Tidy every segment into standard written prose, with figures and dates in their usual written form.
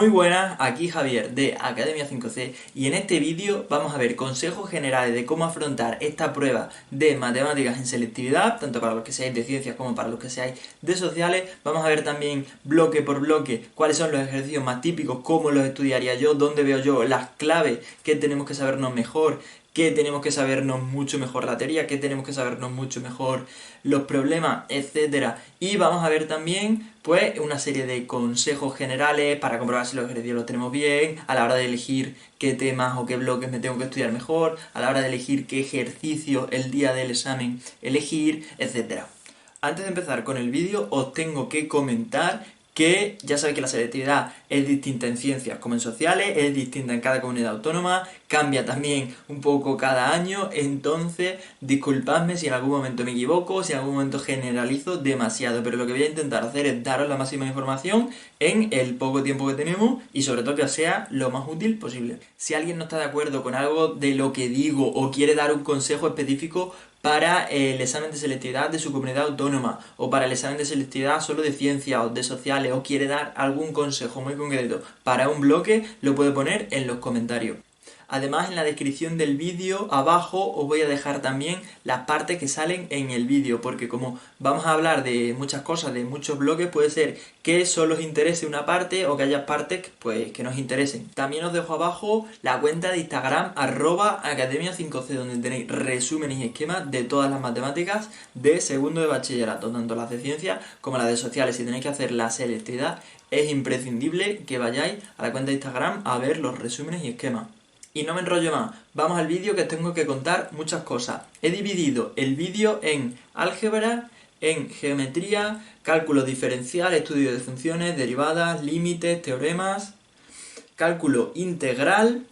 Muy buenas, aquí Javier de Academia 5C y en este vídeo vamos a ver consejos generales de cómo afrontar esta prueba de matemáticas en selectividad, tanto para los que seáis de ciencias como para los que seáis de sociales. Vamos a ver también bloque por bloque cuáles son los ejercicios más típicos, cómo los estudiaría yo, dónde veo yo las claves que tenemos que sabernos mejor, que tenemos que sabernos mucho mejor la teoría, que tenemos que sabernos mucho mejor los problemas, etcétera. Y vamos a ver también pues una serie de consejos generales para comprobar si los ejercicios los tenemos bien, a la hora de elegir qué temas o qué bloques me tengo que estudiar mejor, a la hora de elegir qué ejercicio el día del examen elegir, etcétera. Antes de empezar con el vídeo os tengo que comentar que ya sabéis que la selectividad es distinta en ciencias como en sociales, es distinta en cada comunidad autónoma, cambia también un poco cada año, entonces disculpadme si en algún momento me equivoco, si en algún momento generalizo demasiado, pero lo que voy a intentar hacer es daros la máxima información en el poco tiempo que tenemos y sobre todo que os sea lo más útil posible. Si alguien no está de acuerdo con algo de lo que digo o quiere dar un consejo específico para el examen de selectividad de su comunidad autónoma o para el examen de selectividad solo de ciencias o de sociales o quiere dar algún consejo muy concreto para un bloque, lo puede poner en los comentarios. Además, en la descripción del vídeo abajo os voy a dejar también las partes que salen en el vídeo, porque como vamos a hablar de muchas cosas, de muchos bloques, puede ser que solo os interese una parte o que haya partes pues, que nos interesen. También os dejo abajo la cuenta de Instagram @academia5c, donde tenéis resúmenes y esquemas de todas las matemáticas de segundo de bachillerato, tanto las de ciencias como las de sociales. Si tenéis que hacer la selectividad, es imprescindible que vayáis a la cuenta de Instagram a ver los resúmenes y esquemas. Y no me enrollo más, vamos al vídeo que os tengo que contar muchas cosas. He dividido el vídeo en álgebra, en geometría, cálculo diferencial, estudio de funciones, derivadas, límites, teoremas, cálculo integral,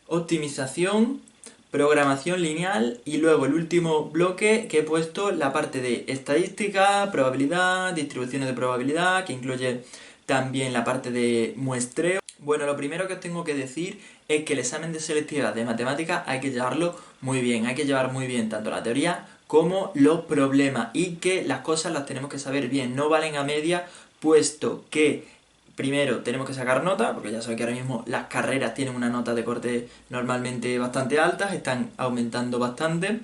optimización, programación lineal y luego el último bloque que he puesto la parte de estadística, probabilidad, distribuciones de probabilidad, que incluye también la parte de muestreo. Bueno, lo primero que os tengo que decir es que el examen de selectividad de matemáticas hay que llevarlo muy bien, hay que llevar muy bien tanto la teoría como los problemas y que las cosas las tenemos que saber bien, no valen a media, puesto que primero tenemos que sacar nota, porque ya sabéis que ahora mismo las carreras tienen una nota de corte normalmente bastante altas, están aumentando bastante.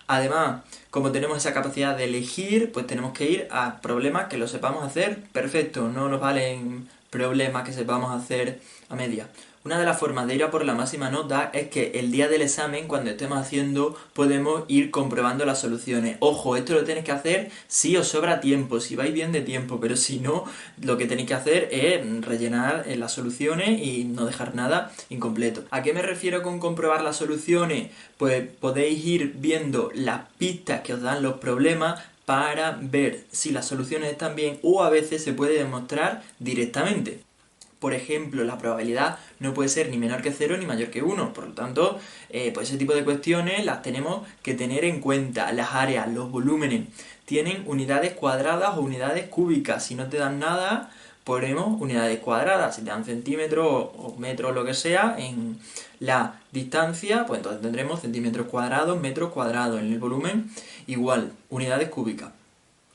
Además, como tenemos esa capacidad de elegir, pues tenemos que ir a problemas que lo sepamos hacer perfecto, no nos valen problemas que sepamos hacer a media. Una de las formas de ir a por la máxima nota es que el día del examen, cuando estemos haciendo, podemos ir comprobando las soluciones. Ojo, esto lo tenéis que hacer si os sobra tiempo, si vais bien de tiempo, pero si no, lo que tenéis que hacer es rellenar las soluciones y no dejar nada incompleto. ¿A qué me refiero con comprobar las soluciones? Pues podéis ir viendo las pistas que os dan los problemas para ver si las soluciones están bien o a veces se puede demostrar directamente. Por ejemplo, la probabilidad no puede ser ni menor que 0 ni mayor que 1. Por lo tanto, pues ese tipo de cuestiones las tenemos que tener en cuenta. Las áreas, los volúmenes, tienen unidades cuadradas o unidades cúbicas. Si no te dan nada, ponemos unidades cuadradas. Si te dan centímetros o metros, lo que sea, en la distancia, pues entonces tendremos centímetros cuadrados, metros cuadrados. En el volumen, igual, unidades cúbicas.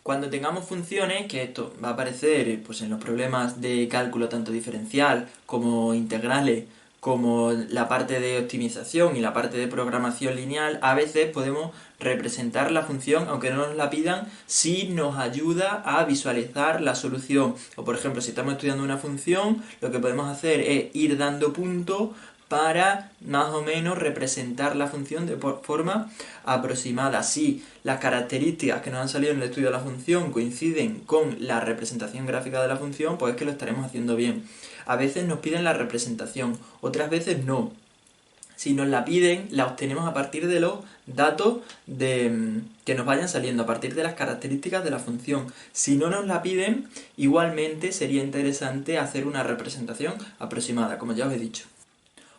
Cuando tengamos funciones, que esto va a aparecer pues, en los problemas de cálculo tanto diferencial como integrales, como la parte de optimización y la parte de programación lineal, a veces podemos representar la función, aunque no nos la pidan, si nos ayuda a visualizar la solución. O por ejemplo, si estamos estudiando una función, lo que podemos hacer es ir dando puntos para más o menos representar la función de forma aproximada. Si las características que nos han salido en el estudio de la función coinciden con la representación gráfica de la función, pues es que lo estaremos haciendo bien. A veces nos piden la representación, otras veces no. Si nos la piden, la obtenemos a partir de los datos que nos vayan saliendo, a partir de las características de la función. Si no nos la piden, igualmente sería interesante hacer una representación aproximada, como ya os he dicho.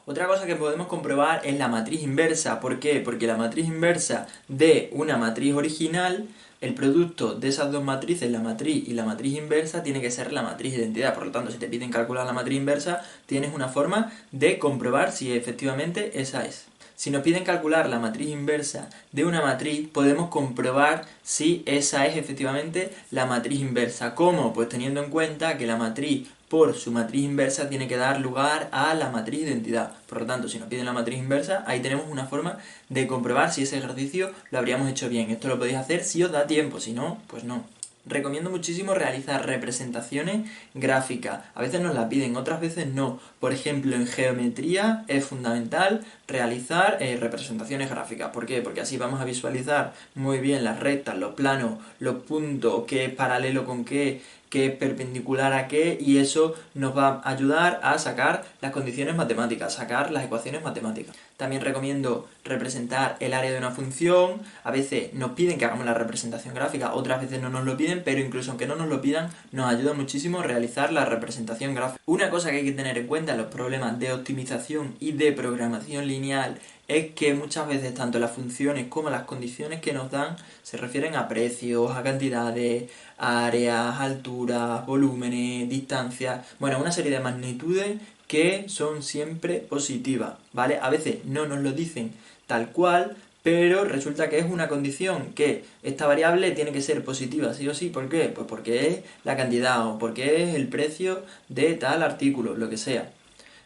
Otra cosa que podemos comprobar es la matriz inversa. ¿Por qué? Porque la matriz inversa de una matriz original, el producto de esas dos matrices, la matriz y la matriz inversa, tiene que ser la matriz de identidad. Por lo tanto, si te piden calcular la matriz inversa, tienes una forma de comprobar si efectivamente esa es. Si nos piden calcular la matriz inversa de una matriz, podemos comprobar si esa es efectivamente la matriz inversa. ¿Cómo? Pues teniendo en cuenta que la matriz por su matriz inversa tiene que dar lugar a la matriz de identidad. Por lo tanto, si nos piden la matriz inversa, ahí tenemos una forma de comprobar si ese ejercicio lo habríamos hecho bien. Esto lo podéis hacer si os da tiempo, si no, pues no. Recomiendo muchísimo realizar representaciones gráficas. A veces nos la piden, otras veces no. Por ejemplo, en geometría es fundamental realizar representaciones gráficas. ¿Por qué? Porque así vamos a visualizar muy bien las rectas, los planos, los puntos, qué es paralelo con qué es perpendicular a qué, y eso nos va a ayudar a sacar las condiciones matemáticas, sacar las ecuaciones matemáticas. También recomiendo representar el área de una función. A veces nos piden que hagamos la representación gráfica, otras veces no nos lo piden, pero incluso aunque no nos lo pidan, nos ayuda muchísimo realizar la representación gráfica. Una cosa que hay que tener en cuenta en los problemas de optimización y de programación lineal es que muchas veces tanto las funciones como las condiciones que nos dan se refieren a precios, a cantidades, áreas, alturas, volúmenes, distancias, bueno, una serie de magnitudes que son siempre positivas, ¿vale? A veces no nos lo dicen tal cual, pero resulta que es una condición que esta variable tiene que ser positiva, sí o sí. ¿Por qué? Pues porque es la cantidad o porque es el precio de tal artículo, lo que sea.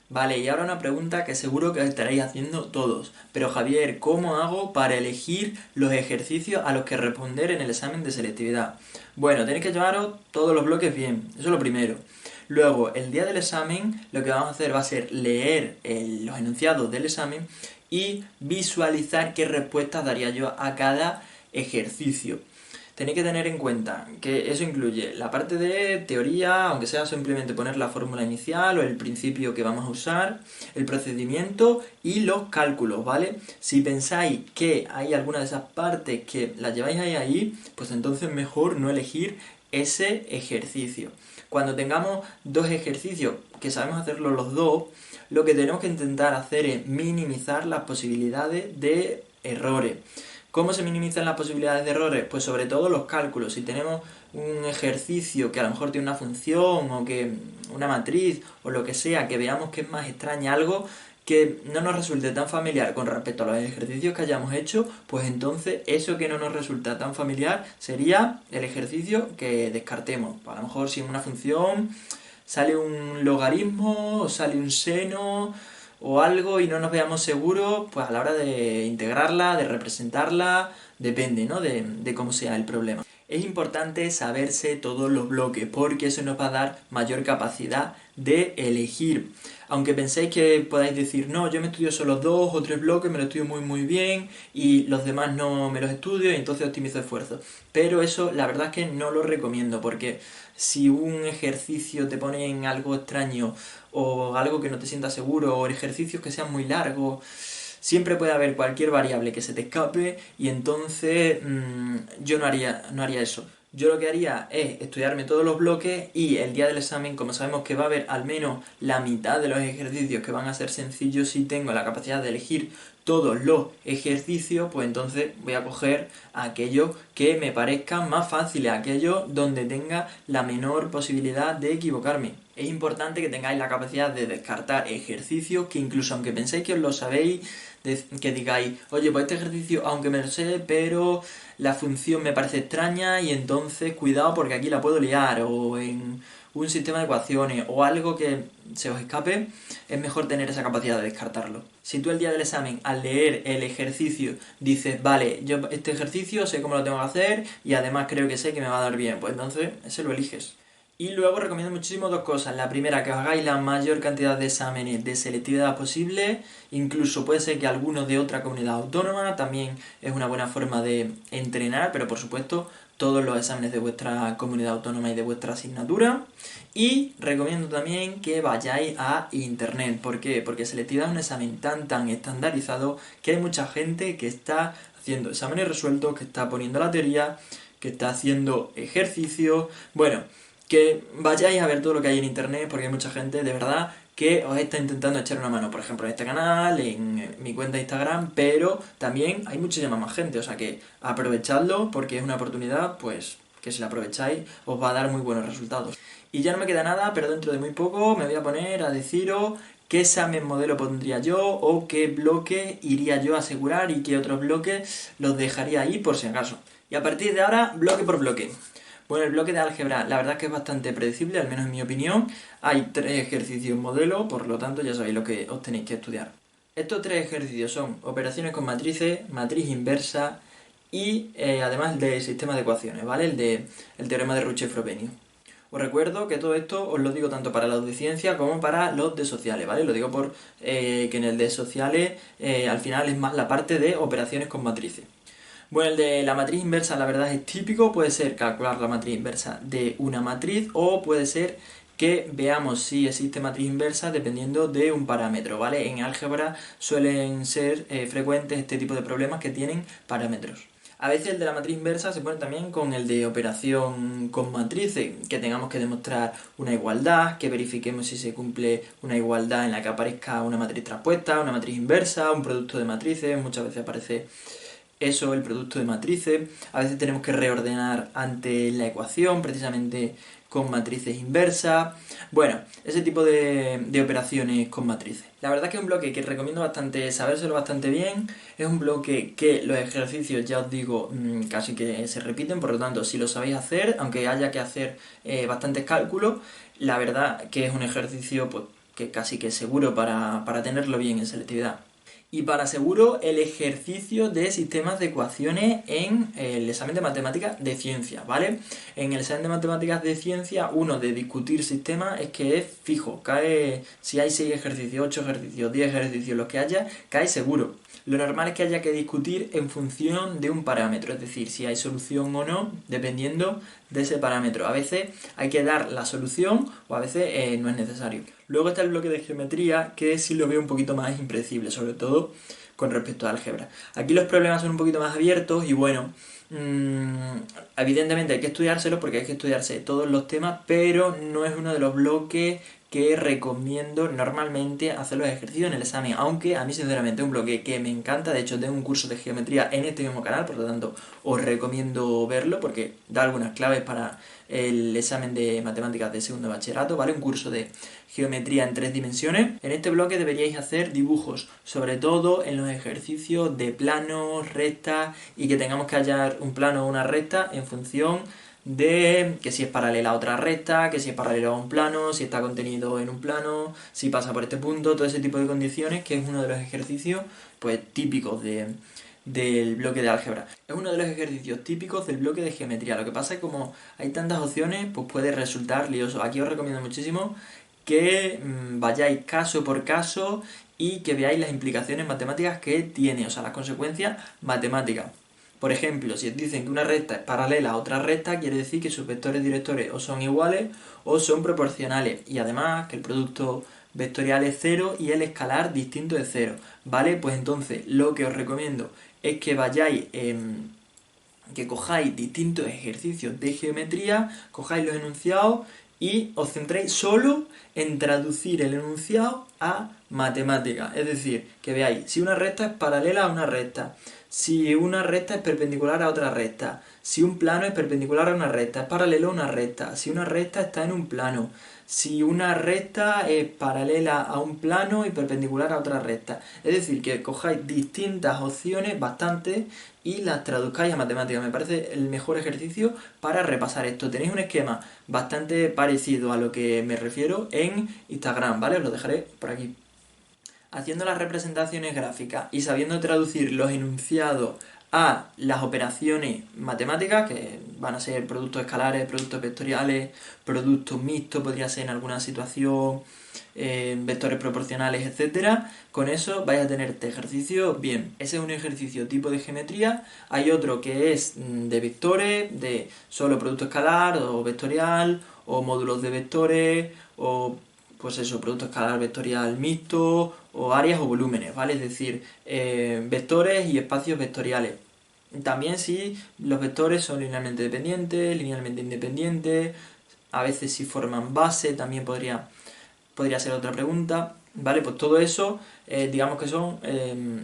Vale, y ahora una pregunta que seguro que os estaréis haciendo todos. Pero Javier, ¿cómo hago para elegir los ejercicios a los que responder en el examen de selectividad? Bueno, tenéis que llevaros todos los bloques bien, eso es lo primero. Luego, el día del examen, lo que vamos a hacer va a ser leer los enunciados del examen y visualizar qué respuestas daría yo a cada ejercicio. Tenéis que tener en cuenta que eso incluye la parte de teoría, aunque sea simplemente poner la fórmula inicial o el principio que vamos a usar, el procedimiento y los cálculos, ¿vale? Si pensáis que hay alguna de esas partes que las lleváis ahí, pues entonces mejor no elegir ese ejercicio. Cuando tengamos dos ejercicios que sabemos hacerlo los dos, lo que tenemos que intentar hacer es minimizar las posibilidades de errores. ¿Cómo se minimizan las posibilidades de errores? Pues sobre todo los cálculos. Si tenemos un ejercicio que a lo mejor tiene una función o que una matriz o lo que sea, que veamos que es más extraña, algo que no nos resulte tan familiar con respecto a los ejercicios que hayamos hecho, pues entonces eso que no nos resulta tan familiar sería el ejercicio que descartemos. A lo mejor si en una función sale un logaritmo o sale un seno o algo y no nos veamos seguros, pues a la hora de integrarla, de representarla, depende, ¿no? de cómo sea el problema. Es importante saberse todos los bloques porque eso nos va a dar mayor capacidad de elegir. Aunque penséis que podáis decir, no, yo me estudio solo 2 o 3 bloques, me lo estudio muy muy bien y los demás no me los estudio y entonces optimizo esfuerzo. Pero eso la verdad es que no lo recomiendo porque si un ejercicio te pone en algo extraño o algo que no te sientas seguro o ejercicios que sean muy largos, siempre puede haber cualquier variable que se te escape y entonces yo no haría eso. Yo lo que haría es estudiarme todos los bloques y el día del examen, como sabemos que va a haber al menos la mitad de los ejercicios que van a ser sencillos, si tengo la capacidad de elegir todos los ejercicios, pues entonces voy a coger aquellos que me parezcan más fáciles, aquellos donde tenga la menor posibilidad de equivocarme. Es importante que tengáis la capacidad de descartar ejercicios que incluso aunque penséis que os lo sabéis, que digáis, oye, pues este ejercicio aunque me lo sé, pero la función me parece extraña y entonces cuidado porque aquí la puedo liar, o en un sistema de ecuaciones o algo que se os escape, es mejor tener esa capacidad de descartarlo. Si tú el día del examen, al leer el ejercicio, dices, vale, yo este ejercicio sé cómo lo tengo que hacer y además creo que sé que me va a dar bien, pues entonces ese lo eliges. Y luego recomiendo muchísimo dos cosas. La primera, que os hagáis la mayor cantidad de exámenes de selectividad posible. Incluso puede ser que algunos de otra comunidad autónoma, también es una buena forma de entrenar, pero por supuesto todos los exámenes de vuestra comunidad autónoma y de vuestra asignatura. Y recomiendo también que vayáis a internet. ¿Por qué? Porque selectividad es un examen tan estandarizado que hay mucha gente que está haciendo exámenes resueltos, que está poniendo la teoría, que está haciendo ejercicios. Bueno, que vayáis a ver todo lo que hay en internet porque hay mucha gente de verdad que os está intentando echar una mano, por ejemplo en este canal, en mi cuenta de Instagram, pero también hay muchísima más gente, o sea que aprovechadlo porque es una oportunidad, pues que si la aprovecháis os va a dar muy buenos resultados. Y ya no me queda nada, pero dentro de muy poco me voy a poner a deciros qué examen modelo pondría yo o qué bloque iría yo a asegurar y qué otros bloques los dejaría ahí por si acaso. Y a partir de ahora, bloque por bloque. Bueno, el bloque de álgebra la verdad es que es bastante predecible, al menos en mi opinión. Hay 3 ejercicios modelo, por lo tanto ya sabéis lo que os tenéis que estudiar. Estos 3 ejercicios son operaciones con matrices, matriz inversa y además el de sistema de ecuaciones, ¿vale? El teorema de Ruche-Frobenius. Os recuerdo que todo esto os lo digo tanto para los de ciencia como para los de sociales, ¿vale? Lo digo por que en el de sociales al final es más la parte de operaciones con matrices. Bueno, el de la matriz inversa la verdad es típico, puede ser calcular la matriz inversa de una matriz o puede ser que veamos si existe matriz inversa dependiendo de un parámetro, ¿vale? En álgebra suelen ser frecuentes este tipo de problemas que tienen parámetros. A veces el de la matriz inversa se pone también con el de operación con matrices, que tengamos que demostrar una igualdad, que verifiquemos si se cumple una igualdad en la que aparezca una matriz traspuesta, una matriz inversa, un producto de matrices, muchas veces aparece eso, el producto de matrices. A veces tenemos que reordenar ante la ecuación, precisamente con matrices inversas. Bueno, ese tipo de operaciones con matrices. La verdad es que es un bloque que recomiendo bastante sabérselo bastante bien. Es un bloque que los ejercicios, ya os digo, casi que se repiten. Por lo tanto, si lo sabéis hacer, aunque haya que hacer bastantes cálculos, la verdad que es un ejercicio pues, que casi que seguro para tenerlo bien en selectividad. Y para seguro el ejercicio de sistemas de ecuaciones en el examen de matemáticas de ciencia, ¿vale? En el examen de matemáticas de ciencia, uno de discutir sistemas es que es fijo, cae, si hay 6 ejercicios, 8 ejercicios, 10 ejercicios, lo que haya, cae seguro. Lo normal es que haya que discutir en función de un parámetro, es decir, si hay solución o no, dependiendo de ese parámetro. A veces hay que dar la solución o a veces no es necesario. Luego está el bloque de geometría, que sí lo veo un poquito más impredecible, sobre todo con respecto a álgebra. Aquí los problemas son un poquito más abiertos y bueno, evidentemente hay que estudiárselo porque hay que estudiarse todos los temas, pero no es uno de los bloques que recomiendo normalmente hacer los ejercicios en el examen, aunque a mí sinceramente es un bloque que me encanta. De hecho tengo un curso de geometría en este mismo canal, por lo tanto os recomiendo verlo porque da algunas claves para el examen de matemáticas de segundo de bachillerato, ¿vale? Un curso de geometría en 3 dimensiones. En este bloque deberíais hacer dibujos, sobre todo en los ejercicios de planos, rectas y que tengamos que hallar un plano o una recta en función de que si es paralela a otra recta, que si es paralelo a un plano, si está contenido en un plano, si pasa por este punto, todo ese tipo de condiciones, que es uno de los ejercicios pues típicos del bloque de álgebra. Es uno de los ejercicios típicos del bloque de geometría. Lo que pasa es que como hay tantas opciones, pues puede resultar lioso. Aquí os recomiendo muchísimo que vayáis caso por caso y que veáis las implicaciones matemáticas que tiene, o sea, las consecuencias matemáticas. Por ejemplo, si os dicen que una recta es paralela a otra recta, quiere decir que sus vectores directores o son iguales o son proporcionales. Y además que el producto vectorial es 0 y el escalar distinto de 0. ¿Vale? Pues entonces lo que os recomiendo es que vayáis, que cojáis distintos ejercicios de geometría, cojáis los enunciados y os centréis solo en traducir el enunciado a matemáticas. Es decir, que veáis si una recta es paralela a una recta, si una recta es perpendicular a otra recta, si un plano es perpendicular a una recta, es paralelo a una recta, si una recta está en un plano, si una recta es paralela a un plano y perpendicular a otra recta. Es decir, que cojáis distintas opciones, bastantes, y las traduzcáis a matemáticas. Me parece el mejor ejercicio para repasar esto. Tenéis un esquema bastante parecido a lo que me refiero en Instagram, ¿vale? Os lo dejaré por aquí. Haciendo las representaciones gráficas y sabiendo traducir los enunciados a las operaciones matemáticas, que van a ser productos escalares, productos vectoriales, productos mixtos, podría ser en alguna situación, vectores proporcionales, etcétera. Con eso vais a tener este ejercicio bien. Ese es un ejercicio tipo de geometría. Hay otro que es de vectores, de solo producto escalar o vectorial, o módulos de vectores, o pues eso, producto escalar vectorial mixto, o áreas o volúmenes, ¿vale? Es decir, vectores y espacios vectoriales. También si los vectores son linealmente dependientes, linealmente independientes, a veces si forman base, también podría ser otra pregunta, ¿vale? Pues todo eso, digamos que son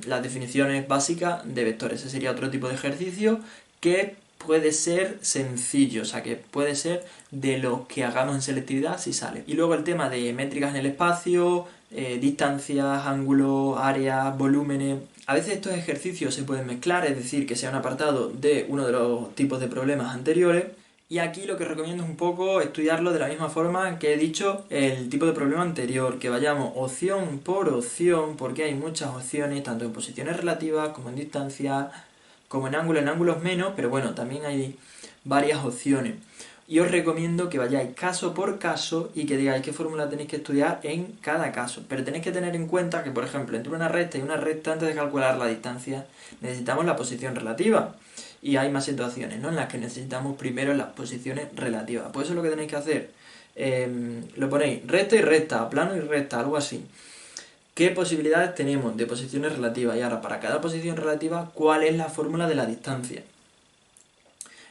las definiciones básicas de vectores. Ese sería otro tipo de ejercicio que puede ser sencillo, o sea que puede ser de los que hagamos en selectividad si sale. Y luego el tema de métricas en el espacio, distancias, ángulos, áreas, volúmenes. A veces estos ejercicios se pueden mezclar, es decir, que sea un apartado de uno de los tipos de problemas anteriores. Y aquí lo que recomiendo es un poco estudiarlo de la misma forma que he dicho el tipo de problema anterior, que vayamos opción por opción, porque hay muchas opciones, tanto en posiciones relativas como en distancia, como en ángulos menos, pero bueno, también hay varias opciones. Y os recomiendo que vayáis caso por caso y que digáis qué fórmula tenéis que estudiar en cada caso. Pero tenéis que tener en cuenta que, por ejemplo, entre una recta y una recta, antes de calcular la distancia, necesitamos la posición relativa. Y hay más situaciones, ¿no?, en las que necesitamos primero las posiciones relativas. Pues eso es lo que tenéis que hacer. Lo ponéis recta y recta, plano y recta, algo así. ¿Qué posibilidades tenemos de posiciones relativas? Y ahora, para cada posición relativa, ¿cuál es la fórmula de la distancia?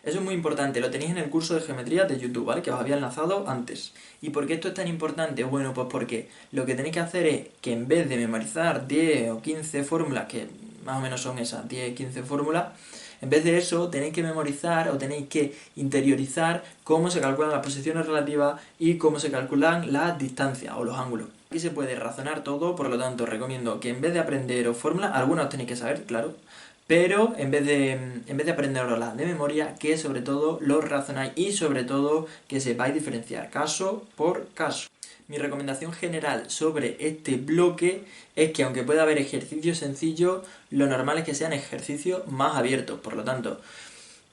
Eso es muy importante, lo tenéis en el curso de geometría de YouTube, ¿vale? Que os había enlazado antes. ¿Y por qué esto es tan importante? Bueno, pues porque lo que tenéis que hacer es que en vez de memorizar 10 o 15 fórmulas, que más o menos son esas, 10 o 15 fórmulas, en vez de eso tenéis que memorizar o tenéis que interiorizar cómo se calculan las posiciones relativas y cómo se calculan las distancias o los ángulos. Aquí se puede razonar todo, por lo tanto recomiendo que en vez de aprenderos fórmulas, algunas tenéis que saber, claro, pero en vez de aprenderlas de memoria, que sobre todo lo razonáis y sobre todo que sepáis diferenciar caso por caso. Mi recomendación general sobre este bloque es que aunque pueda haber ejercicios sencillos, lo normal es que sean ejercicios más abiertos. Por lo tanto,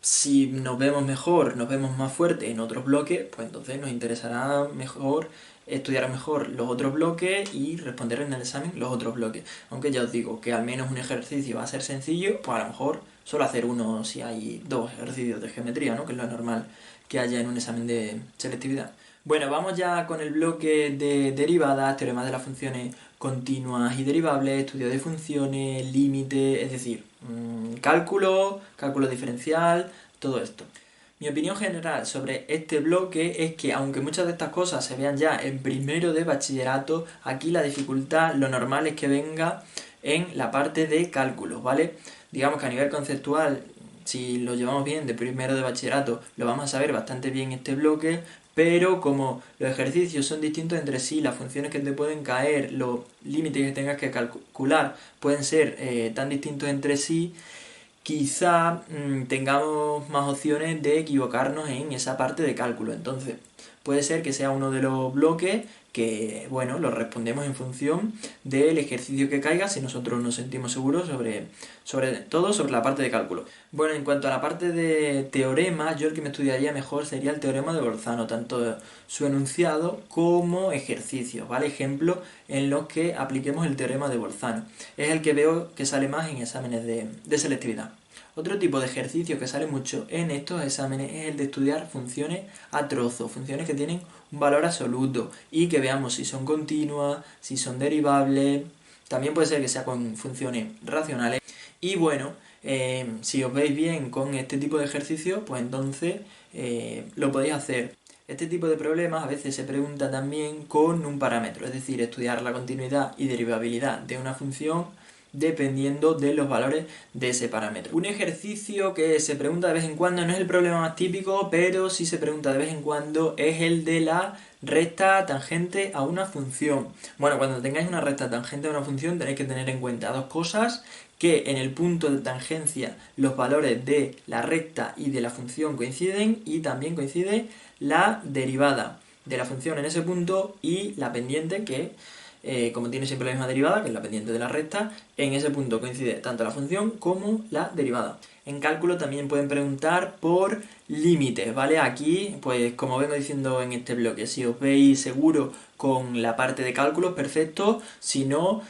si nos vemos mejor, nos vemos más fuertes en otros bloques, pues entonces nos interesará mejor estudiar mejor los otros bloques y responder en el examen los otros bloques. Aunque ya os digo que al menos un ejercicio va a ser sencillo, pues a lo mejor solo hacer uno si hay dos ejercicios de geometría, ¿no?, que es lo normal que haya en un examen de selectividad. Bueno, vamos ya con el bloque de derivadas, teoremas de las funciones continuas y derivables, estudio de funciones, límite, es decir, cálculo diferencial, todo esto. Mi opinión general sobre este bloque es que aunque muchas de estas cosas se vean ya en primero de bachillerato, aquí la dificultad, lo normal es que venga en la parte de cálculos, ¿vale? Digamos que a nivel conceptual, si lo llevamos bien de primero de bachillerato, lo vamos a saber bastante bien este bloque, pero como los ejercicios son distintos entre sí, las funciones que te pueden caer, los límites que tengas que calcular pueden ser tan distintos entre sí, quizá tengamos más opciones de equivocarnos en esa parte de cálculo. Entonces, puede ser que sea uno de los bloques que, bueno, lo respondemos en función del ejercicio que caiga, si nosotros nos sentimos seguros sobre todo sobre la parte de cálculo. Bueno, en cuanto a la parte de teorema, yo el que me estudiaría mejor sería el teorema de Bolzano, tanto su enunciado como ejercicios, ¿vale? Ejemplos en los que apliquemos el teorema de Bolzano. Es el que veo que sale más en exámenes de selectividad. Otro tipo de ejercicio que sale mucho en estos exámenes es el de estudiar funciones a trozos, funciones que tienen un valor absoluto y que veamos si son continuas, si son derivables, también puede ser que sea con funciones racionales. Y bueno, si os veis bien con este tipo de ejercicio, pues entonces lo podéis hacer. Este tipo de problemas a veces se pregunta también con un parámetro, es decir, estudiar la continuidad y derivabilidad de una función dependiendo de los valores de ese parámetro. Un ejercicio que se pregunta de vez en cuando, no es el problema más típico, pero sí se pregunta de vez en cuando, es el de la recta tangente a una función. Bueno, cuando tengáis una recta tangente a una función tenéis que tener en cuenta dos cosas: que en el punto de tangencia los valores de la recta y de la función coinciden, y también coincide la derivada de la función en ese punto y la pendiente, que como tiene siempre la misma derivada, que es la pendiente de la recta, en ese punto coincide tanto la función como la derivada. En cálculo también pueden preguntar por límites, ¿vale? Aquí, pues como vengo diciendo en este bloque, si os veis seguro con la parte de cálculos, perfecto. Si no,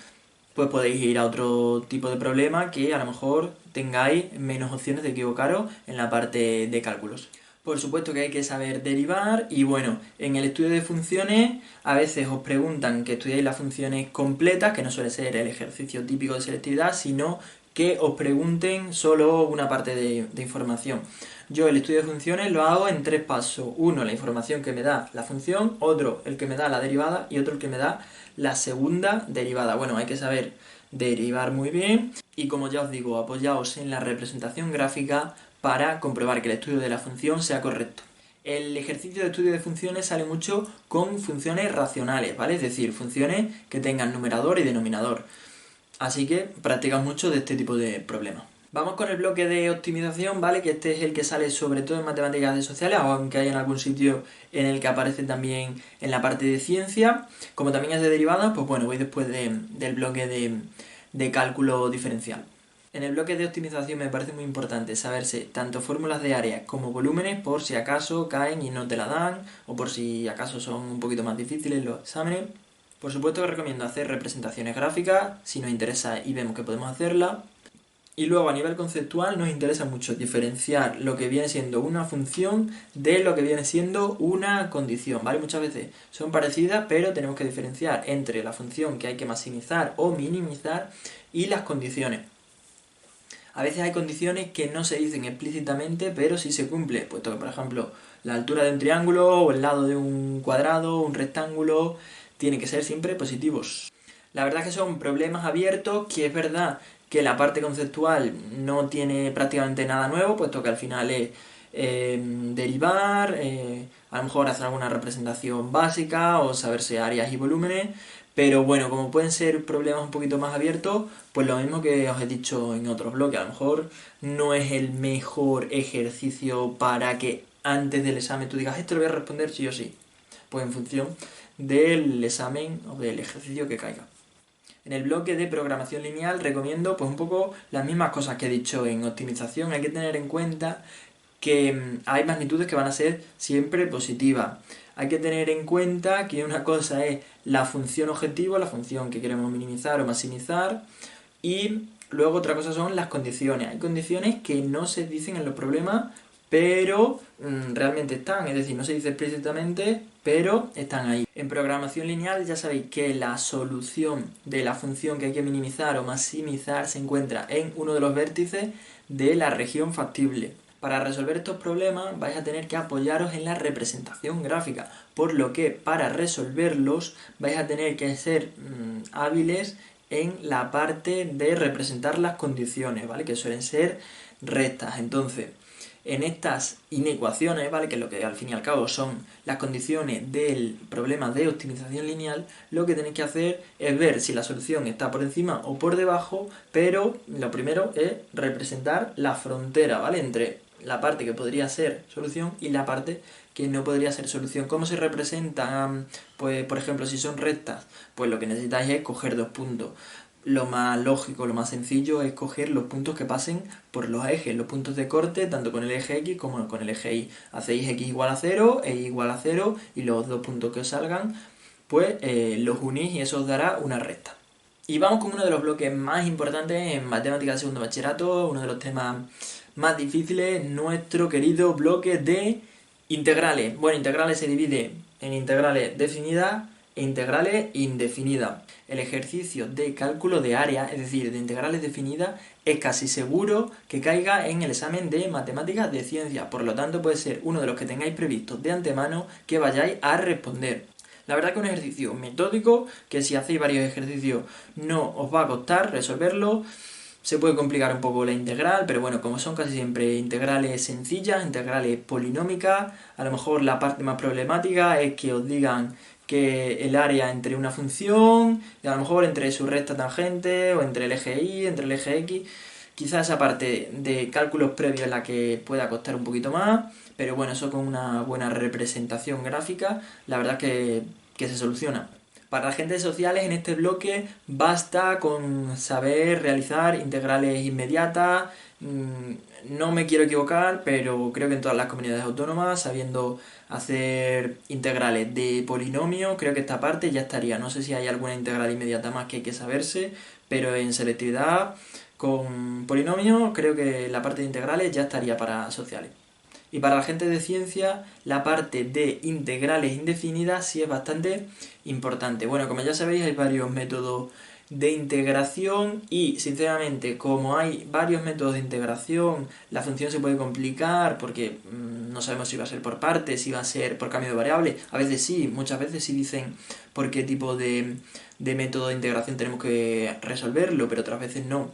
pues podéis ir a otro tipo de problema que a lo mejor tengáis menos opciones de equivocaros en la parte de cálculos. Por supuesto que hay que saber derivar y bueno, en el estudio de funciones a veces os preguntan que estudiéis las funciones completas, que no suele ser el ejercicio típico de selectividad, sino que os pregunten solo una parte de información. Yo el estudio de funciones lo hago en 3 pasos. Uno, la información que me da la función; otro, el que me da la derivada; y otro, el que me da la segunda derivada. Bueno, hay que saber derivar muy bien y, como ya os digo, apoyaos en la representación gráfica para comprobar que el estudio de la función sea correcto. El ejercicio de estudio de funciones sale mucho con funciones racionales, ¿vale? Es decir, funciones que tengan numerador y denominador. Así que practicad mucho de este tipo de problemas. Vamos con el bloque de optimización, ¿vale? Que este es el que sale sobre todo en matemáticas de sociales, aunque hay en algún sitio en el que aparece también en la parte de ciencia. Como también es de derivadas, pues bueno, voy después del bloque de cálculo diferencial. En el bloque de optimización me parece muy importante saberse tanto fórmulas de áreas como volúmenes por si acaso caen y no te la dan, o por si acaso son un poquito más difíciles los exámenes. Por supuesto que recomiendo hacer representaciones gráficas, si nos interesa y vemos que podemos hacerla. Y luego a nivel conceptual nos interesa mucho diferenciar lo que viene siendo una función de lo que viene siendo una condición, ¿vale? Muchas veces son parecidas, pero tenemos que diferenciar entre la función que hay que maximizar o minimizar y las condiciones. A veces hay condiciones que no se dicen explícitamente, pero sí se cumple, puesto que, por ejemplo, la altura de un triángulo o el lado de un cuadrado, un rectángulo, tienen que ser siempre positivos. La verdad es que son problemas abiertos, que es verdad que la parte conceptual no tiene prácticamente nada nuevo, puesto que al final es derivar, a lo mejor hacer alguna representación básica o saberse áreas y volúmenes, pero bueno, como pueden ser problemas un poquito más abiertos, pues lo mismo que os he dicho en otros bloques, a lo mejor no es el mejor ejercicio para que antes del examen tú digas, esto lo voy a responder sí o sí, pues en función del examen o del ejercicio que caiga. En el bloque de programación lineal recomiendo pues un poco las mismas cosas que he dicho en optimización. Hay que tener en cuenta que hay magnitudes que van a ser siempre positivas. Hay que tener en cuenta que una cosa es la función objetivo, la función que queremos minimizar o maximizar, y luego otra cosa son las condiciones. Hay condiciones que no se dicen en los problemas, pero realmente están, es decir, no se dice explícitamente, pero están ahí. En programación lineal ya sabéis que la solución de la función que hay que minimizar o maximizar se encuentra en uno de los vértices de la región factible. Para resolver estos problemas vais a tener que apoyaros en la representación gráfica, por lo que para resolverlos vais a tener que ser hábiles en la parte de representar las condiciones, ¿vale? Que suelen ser rectas. Entonces, en estas inecuaciones, ¿vale? Que es lo que al fin y al cabo son las condiciones del problema de optimización lineal, lo que tenéis que hacer es ver si la solución está por encima o por debajo, pero lo primero es representar la frontera, ¿vale? Entre la parte que podría ser solución y la parte que no podría ser solución. ¿Cómo se representan? Pues, por ejemplo, si son rectas, pues lo que necesitáis es coger dos puntos. Lo más lógico, lo más sencillo es coger los puntos que pasen por los ejes, los puntos de corte, tanto con el eje X como con el eje Y. Hacéis X igual a 0, Y igual a 0, y los dos puntos que os salgan, pues los unís y eso os dará una recta. Y vamos con uno de los bloques más importantes en matemáticas de segundo bachillerato, uno de los temas más difíciles, nuestro querido bloque de integrales. Bueno, integrales se divide en integrales definidas e integrales indefinidas. El ejercicio de cálculo de área, es decir, de integrales definidas, es casi seguro que caiga en el examen de matemáticas de ciencia. Por lo tanto, puede ser uno de los que tengáis previstos de antemano que vayáis a responder. La verdad que es un ejercicio metódico, que si hacéis varios ejercicios no os va a costar resolverlo. Se puede complicar un poco la integral, pero bueno, como son casi siempre integrales sencillas, integrales polinómicas, a lo mejor la parte más problemática es que os digan que el área entre una función, y a lo mejor entre su recta tangente, o entre el eje Y, entre el eje X. Quizás esa parte de cálculos previos es la que pueda costar un poquito más, pero bueno, eso con una buena representación gráfica, la verdad que se soluciona. Para agentes sociales en este bloque basta con saber realizar integrales inmediatas. No me quiero equivocar, pero creo que en todas las comunidades autónomas, sabiendo hacer integrales de polinomio, creo que esta parte ya estaría. No sé si hay alguna integral inmediata más que hay que saberse, pero en selectividad con polinomio creo que la parte de integrales ya estaría para sociales. Y para la gente de ciencia, la parte de integrales indefinidas sí es bastante importante. Bueno, como ya sabéis, hay varios métodos de integración y, sinceramente, como hay varios métodos de integración, la función se puede complicar porque no sabemos si va a ser por partes, si va a ser por cambio de variable. A veces sí, muchas veces sí dicen por qué tipo de método de integración tenemos que resolverlo, pero otras veces no.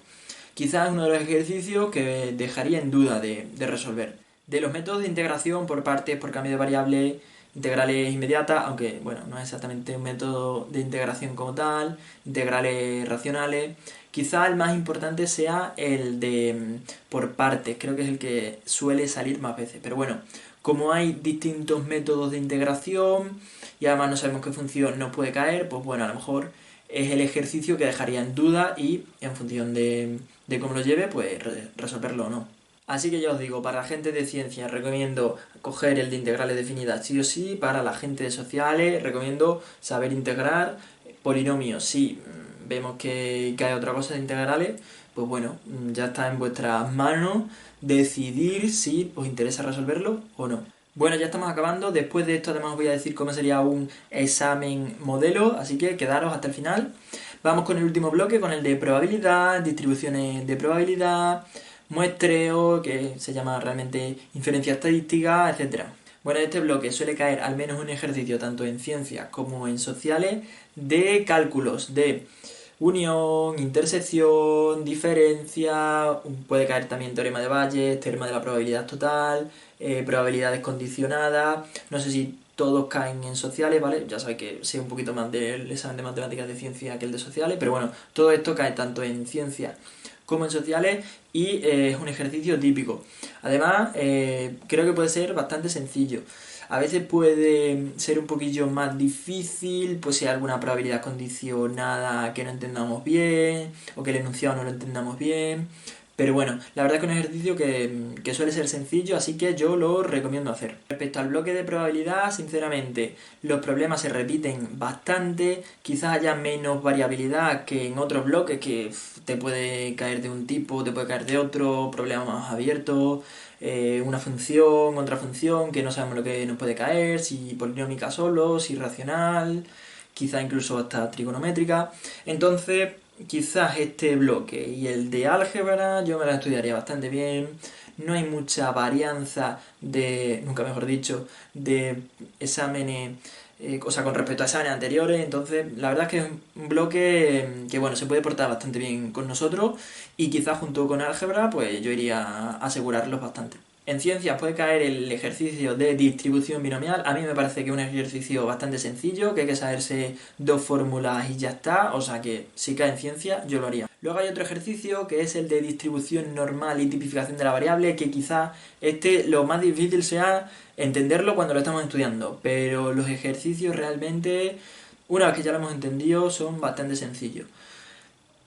Quizás es uno de los ejercicios que dejaría en duda de resolver. De los métodos de integración por partes, por cambio de variable, integrales inmediatas, aunque bueno, no es exactamente un método de integración como tal, integrales racionales. Quizá el más importante sea el de por partes, creo que es el que suele salir más veces, pero bueno, como hay distintos métodos de integración y además no sabemos qué función nos puede caer, pues bueno, a lo mejor es el ejercicio que dejaría en duda y en función de cómo lo lleve, pues resolverlo o no. Así que ya os digo, para la gente de ciencias recomiendo coger el de integrales definidas sí o sí, para la gente de sociales recomiendo saber integrar polinomios. Si vemos que hay otra cosa de integrales, pues bueno, ya está en vuestras manos decidir si os interesa resolverlo o no. Bueno, ya estamos acabando. Después de esto además os voy a decir cómo sería un examen modelo, así que quedaros hasta el final. Vamos con el último bloque, con el de probabilidad, distribuciones de probabilidad, muestreo, que se llama realmente inferencia estadística, etcétera. Bueno, en este bloque suele caer al menos un ejercicio tanto en ciencias como en sociales de cálculos de unión, intersección, diferencia, puede caer también teorema de Bayes, teorema de la probabilidad total, probabilidades condicionadas, no sé si todos caen en sociales, ¿vale? Ya sabéis que sé un poquito más del examen de matemáticas de ciencia que el de sociales, pero bueno, todo esto cae tanto en ciencias como en sociales y es un ejercicio típico. Además, creo que puede ser bastante sencillo. A veces puede ser un poquillo más difícil, pues si hay alguna probabilidad condicionada que no entendamos bien, o que el enunciado no lo entendamos bien. Pero bueno, la verdad es que es un ejercicio que suele ser sencillo, así que yo lo recomiendo hacer. Respecto al bloque de probabilidad, sinceramente, los problemas se repiten bastante, quizás haya menos variabilidad que en otros bloques que te puede caer de un tipo, te puede caer de otro, problemas más abiertos, una función, otra función, que no sabemos lo que nos puede caer, si polinómica solo, si racional, quizá incluso hasta trigonométrica. Entonces, quizás este bloque y el de álgebra yo me la estudiaría bastante bien. No hay mucha varianza de, nunca mejor dicho, de exámenes, o sea, con respecto a exámenes anteriores. Entonces, la verdad es que es un bloque que, bueno, se puede portar bastante bien con nosotros y quizás junto con álgebra, pues yo iría a asegurarlos bastante. En ciencias puede caer el ejercicio de distribución binomial. A mí me parece que es un ejercicio bastante sencillo, que hay que saberse dos fórmulas y ya está. O sea que si cae en ciencia, yo lo haría. Luego hay otro ejercicio que es el de distribución normal y tipificación de la variable, que quizás lo más difícil sea entenderlo cuando lo estamos estudiando. Pero los ejercicios realmente, una vez que ya lo hemos entendido, son bastante sencillos.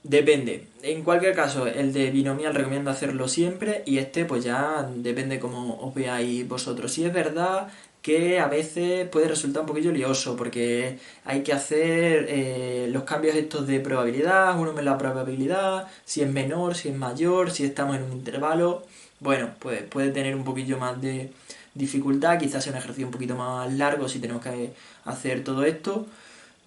Depende. En cualquier caso, el de binomial recomiendo hacerlo siempre y este pues ya depende cómo os veáis vosotros. Si es verdad que a veces puede resultar un poquillo lioso porque hay que hacer los cambios estos de probabilidad, uno en la probabilidad, si es menor, si es mayor, si estamos en un intervalo. Bueno, pues puede tener un poquillo más de dificultad, quizás sea un ejercicio un poquito más largo si tenemos que hacer todo esto,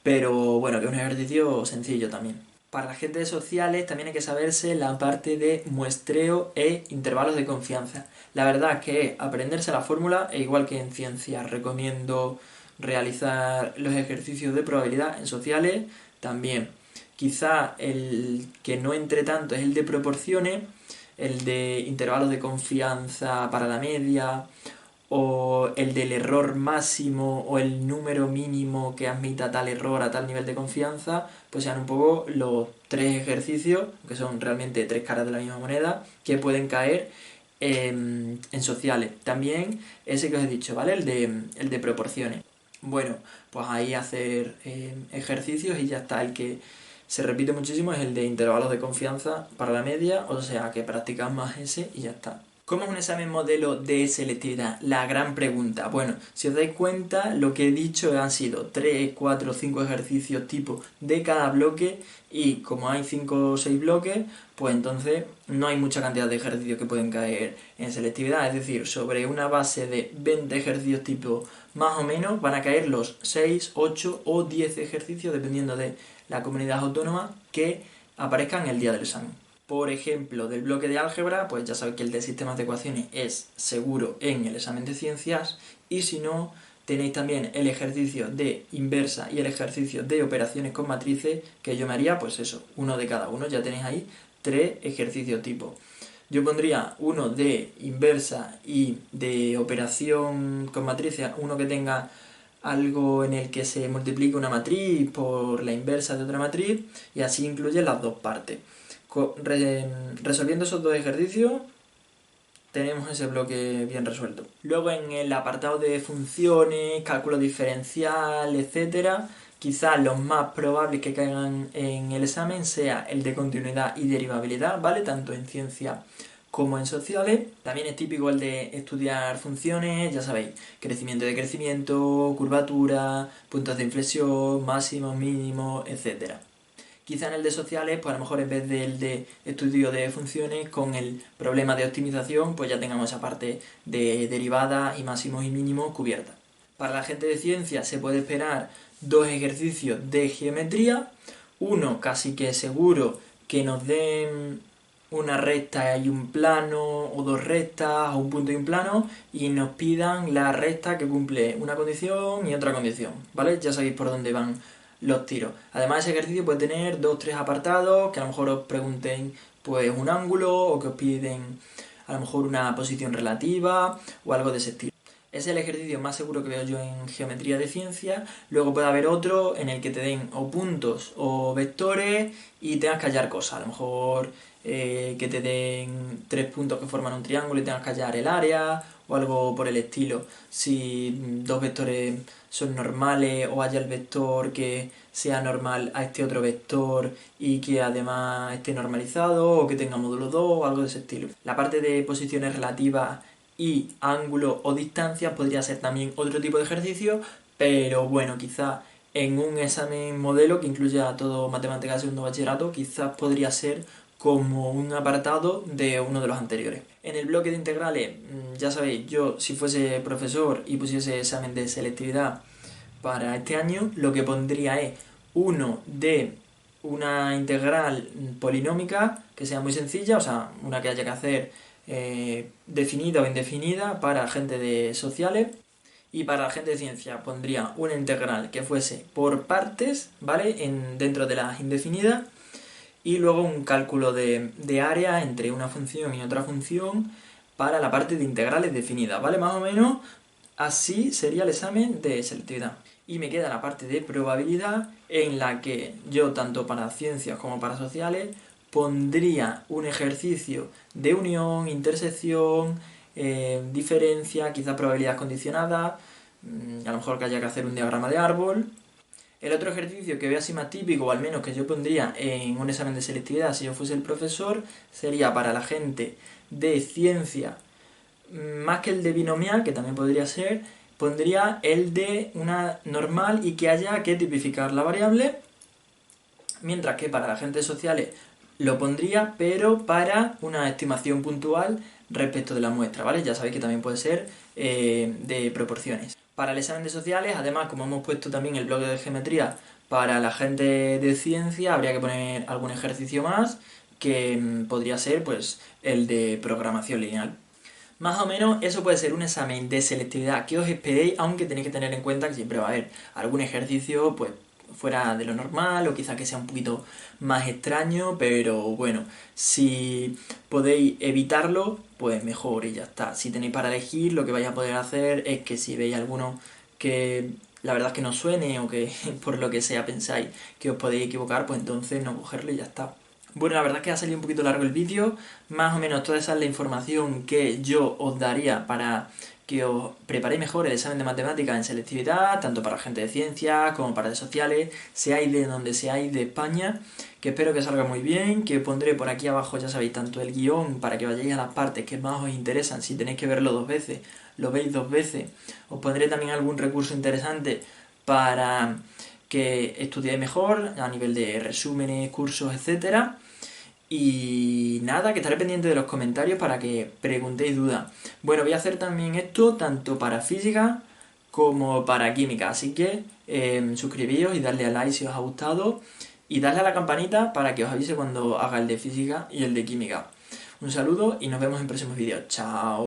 pero bueno, que es un ejercicio sencillo también. Para la gente de sociales también hay que saberse la parte de muestreo e intervalos de confianza. La verdad es que aprenderse la fórmula, e igual que en ciencias recomiendo realizar los ejercicios de probabilidad, en sociales también. Quizá el que no entre tanto es el de proporciones, el de intervalos de confianza para la media, o el del error máximo o el número mínimo que admita tal error a tal nivel de confianza, pues sean un poco los tres ejercicios, que son realmente tres caras de la misma moneda, que pueden caer en sociales. También ese que os he dicho, ¿vale? El de proporciones. Bueno, pues ahí hacer ejercicios y ya está. El que se repite muchísimo es el de intervalos de confianza para la media, o sea que practicad más ese y ya está. ¿Cómo es un examen modelo de selectividad? La gran pregunta. Bueno, si os dais cuenta, lo que he dicho han sido 3, 4, 5 ejercicios tipo de cada bloque y como hay 5 o 6 bloques, pues entonces no hay mucha cantidad de ejercicios que pueden caer en selectividad. Es decir, sobre una base de 20 ejercicios tipo más o menos van a caer los 6, 8 o 10 ejercicios dependiendo de la comunidad autónoma que aparezcan el día del examen. Por ejemplo, del bloque de álgebra, pues ya sabéis que el de sistemas de ecuaciones es seguro en el examen de ciencias y si no, tenéis también el ejercicio de inversa y el ejercicio de operaciones con matrices, que yo me haría, pues eso, uno de cada uno, ya tenéis ahí 3 ejercicios tipo. Yo pondría uno de inversa y de operación con matrices, uno que tenga algo en el que se multiplica una matriz por la inversa de otra matriz y así incluye las dos partes. Resolviendo esos dos ejercicios tenemos ese bloque bien resuelto. Luego en el apartado de funciones, cálculo diferencial, etcétera, quizás los más probables que caigan en el examen sea el de continuidad y derivabilidad, ¿vale? Tanto en ciencia como en sociales. También es típico el de estudiar funciones, ya sabéis, crecimiento y decrecimiento, curvatura, puntos de inflexión, máximos, mínimos, etcétera. Quizá en el de sociales, pues a lo mejor en vez del de estudio de funciones, con el problema de optimización, pues ya tengamos esa parte de derivadas y máximos y mínimos cubierta. Para la gente de ciencia se puede esperar dos ejercicios de geometría, uno casi que seguro que nos den una recta y un plano, o dos rectas, o un punto y un plano, y nos pidan la recta que cumple una condición y otra condición, ¿vale? Ya sabéis por dónde van los tiros. Además, ese ejercicio puede tener 2-3 apartados que a lo mejor os pregunten pues un ángulo o que os piden a lo mejor una posición relativa o algo de ese estilo. Es el ejercicio más seguro que veo yo en geometría de ciencia. Luego puede haber otro en el que te den o puntos o vectores y tengas que hallar cosas. A lo mejor que te den 3 puntos que forman un triángulo y tengas que hallar el área o algo por el estilo. Si dos vectores son normales o haya el vector que sea normal a este otro vector y que además esté normalizado o que tenga módulo 2 o algo de ese estilo. La parte de posiciones relativas y ángulo o distancia podría ser también otro tipo de ejercicio, pero bueno, quizás en un examen modelo que incluya todo matemáticas de segundo bachillerato, quizás podría ser como un apartado de uno de los anteriores. En el bloque de integrales, ya sabéis, yo si fuese profesor y pusiese examen de selectividad para este año, lo que pondría es uno de una integral polinómica que sea muy sencilla, o sea, una que haya que hacer definida o indefinida para gente de sociales, y para la gente de ciencia pondría una integral que fuese por partes, ¿vale? Dentro de las indefinidas, y luego un cálculo de área entre una función y otra función para la parte de integrales definidas, ¿vale? Más o menos así sería el examen de selectividad. Y me queda la parte de probabilidad en la que yo, tanto para ciencias como para sociales, pondría un ejercicio de unión, intersección, diferencia, quizá probabilidad condicionada, a lo mejor que haya que hacer un diagrama de árbol. El otro ejercicio que veo así más típico, o al menos que yo pondría en un examen de selectividad si yo fuese el profesor, sería para la gente de ciencia, más que el de binomial, que también podría ser, pondría el de una normal y que haya que tipificar la variable, mientras que para la gente de sociales lo pondría, pero para una estimación puntual respecto de la muestra, ¿vale? Ya sabéis que también puede ser de proporciones. Para el examen de sociales, además, como hemos puesto también el bloque de geometría para la gente de ciencia, habría que poner algún ejercicio más que podría ser pues el de programación lineal. Más o menos eso puede ser un examen de selectividad que os esperéis, aunque tenéis que tener en cuenta que siempre va a haber algún ejercicio pues fuera de lo normal o quizá que sea un poquito más extraño, pero bueno, si podéis evitarlo, pues mejor y ya está. Si tenéis para elegir, lo que vais a poder hacer es que si veis alguno que la verdad es que no suene o que por lo que sea pensáis que os podéis equivocar, pues entonces no cogerlo y ya está. Bueno, la verdad es que ha salido un poquito largo el vídeo, más o menos toda esa es la información que yo os daría para que os preparéis mejor el examen de matemáticas en selectividad, tanto para gente de ciencias como para de sociales, seáis de donde seáis de España, que espero que salga muy bien, que pondré por aquí abajo, ya sabéis, tanto el guión para que vayáis a las partes que más os interesan, si tenéis que verlo 2 veces, lo veis 2 veces, os pondré también algún recurso interesante para que estudiéis mejor a nivel de resúmenes, cursos, etcétera. Y nada, que estaré pendiente de los comentarios para que preguntéis dudas. Bueno, voy a hacer también esto tanto para física como para química, así que suscribíos y darle a like si os ha gustado y darle a la campanita para que os avise cuando haga el de física y el de química. Un saludo y nos vemos en próximos vídeos. Chao.